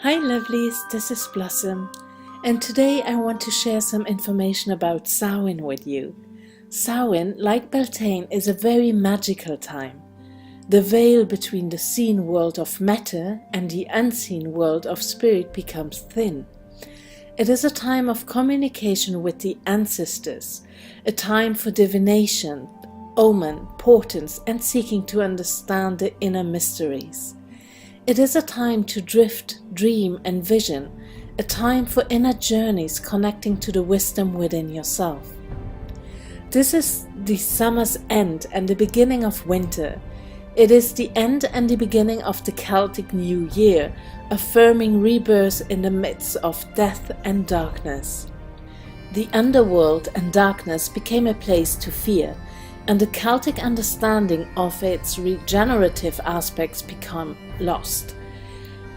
Hi lovelies, this is Blossom, and today I want to share some information about Samhain with you. Samhain, like Beltane, is a very magical time. The veil between the seen world of matter and the unseen world of spirit becomes thin. It is a time of communication with the ancestors, a time for divination, omen, portents, and seeking to understand the inner mysteries. It is a time to drift, dream, and vision, a time for inner journeys connecting to the wisdom within yourself. This is the summer's end and the beginning of winter. It is the end and the beginning of the Celtic New Year, affirming rebirth in the midst of death and darkness. The underworld and darkness became a place to fear, and the Celtic understanding of its regenerative aspects became lost.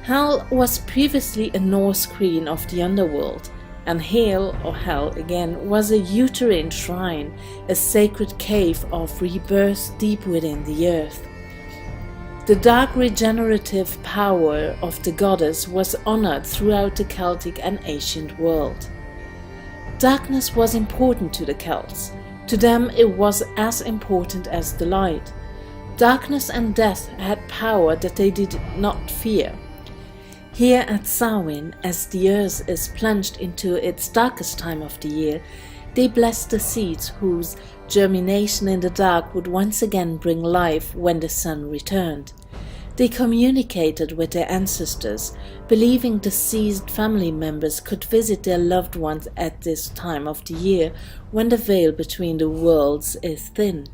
Hel was previously a Norse queen of the underworld, and Hel, or Hel again, was a uterine shrine, a sacred cave of rebirth deep within the earth. The dark regenerative power of the goddess was honored throughout the Celtic and ancient world. Darkness was important to the Celts. To them it was as important as the light. Darkness and death had power that they did not fear. Here at Samhain, as the earth is plunged into its darkest time of the year, they blessed the seeds whose germination in the dark would once again bring life when the sun returned. They communicated with their ancestors, believing deceased family members could visit their loved ones at this time of the year when the veil between the worlds is thin.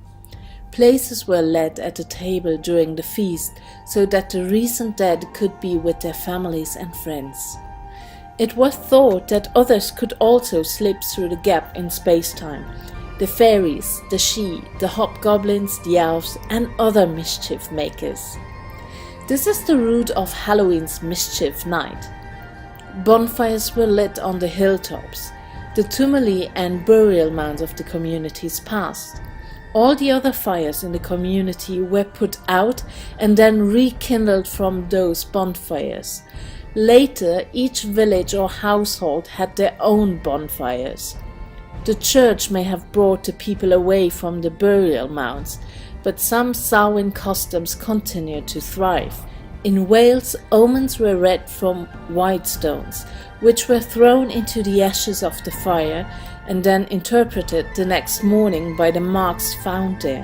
Places were led at the table during the feast so that the recent dead could be with their families and friends. It was thought that others could also slip through the gap in space-time. The fairies, the Sidhe, the hobgoblins, the elves, and other mischief makers. This is the root of Halloween's mischief night. Bonfires were lit on the hilltops. The tumuli and burial mounds of the communities passed. All the other fires in the community were put out and then rekindled from those bonfires. Later, each village or household had their own bonfires. The church may have brought the people away from the burial mounds, but some Samhain customs continued to thrive. In Wales, omens were read from white stones, which were thrown into the ashes of the fire and then interpreted the next morning by the marks found there.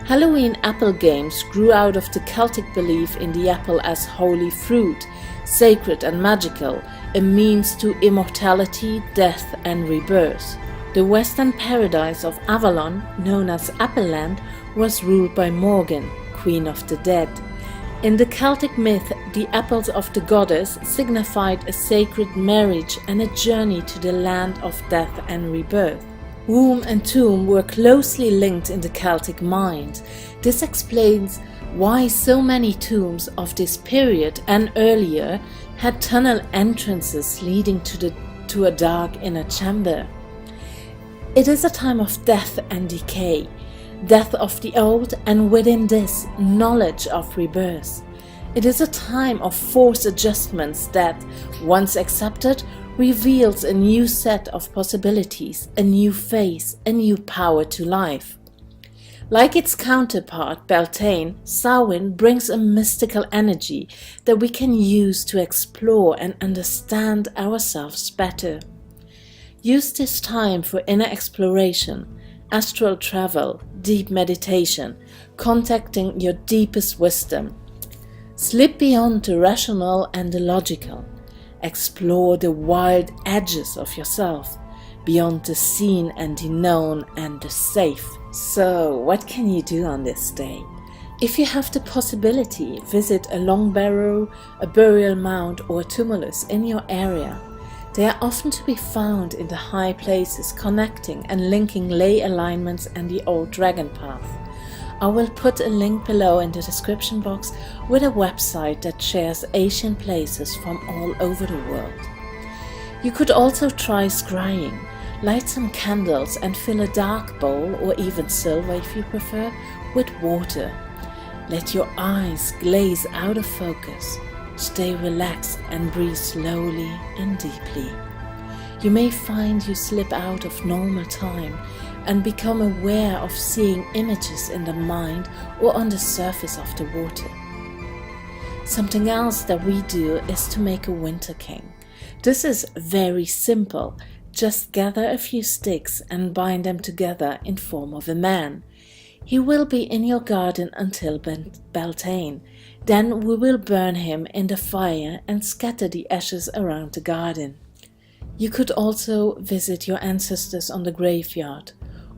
Halloween apple games grew out of the Celtic belief in the apple as holy fruit, sacred and magical, a means to immortality, death and rebirth. The western paradise of Avalon, known as Appleland, was ruled by Morgan, queen of the dead. In the Celtic myth, the apples of the goddess signified a sacred marriage and a journey to the land of death and rebirth. Womb and tomb were closely linked in the Celtic mind. This explains why so many tombs of this period and earlier had tunnel entrances leading to a dark inner chamber. It is a time of death and decay, death of the old, and within this, knowledge of rebirth. It is a time of forced adjustments that, once accepted, reveals a new set of possibilities, a new face, a new power to life. Like its counterpart, Beltane, Samhain brings a mystical energy that we can use to explore and understand ourselves better. Use this time for inner exploration, astral travel, deep meditation, contacting your deepest wisdom. Slip beyond the rational and the logical. Explore the wild edges of yourself, beyond the seen and the known and the safe. So, what can you do on this day? If you have the possibility, visit a long barrow, a burial mound or a tumulus in your area. They are often to be found in the high places connecting and linking ley alignments and the old dragon path. I will put a link below in the description box with a website that shares ancient places from all over the world. You could also try scrying. Light some candles and fill a dark bowl, or even silver if you prefer, with water. Let your eyes glaze out of focus. Stay relaxed and breathe slowly and deeply. You may find you slip out of normal time and become aware of seeing images in the mind or on the surface of the water. Something else that we do is to make a winter king. This is very simple. Just gather a few sticks and bind them together in form of a man. He will be in your garden until Beltane. Then we will burn him in the fire and scatter the ashes around the garden. You could also visit your ancestors on the graveyard,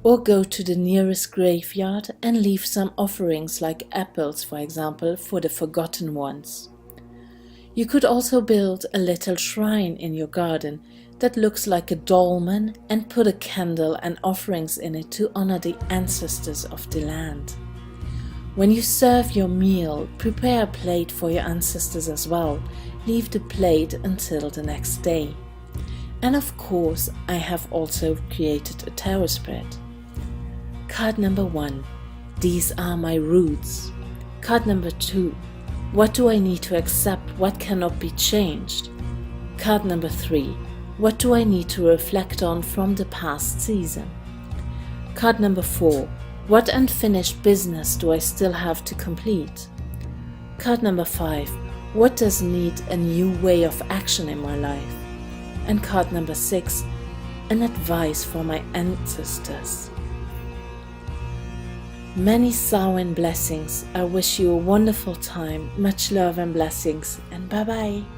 or go to the nearest graveyard and leave some offerings like apples, for example, for the forgotten ones. You could also build a little shrine in your garden that looks like a dolmen and put a candle and offerings in it to honor the ancestors of the land. When you serve your meal, prepare a plate for your ancestors as well. Leave the plate until the next day. And of course, I have also created a tarot spread. Card number 1. These are my roots. Card number 2. What do I need to accept? What cannot be changed? Card number 3. What do I need to reflect on from the past season? Card number 4. What unfinished business do I still have to complete? Card number 5. What does need a new way of action in my life? And card number 6. An advice for my ancestors. Many Samhain blessings. I wish you a wonderful time. Much love and blessings, and bye bye.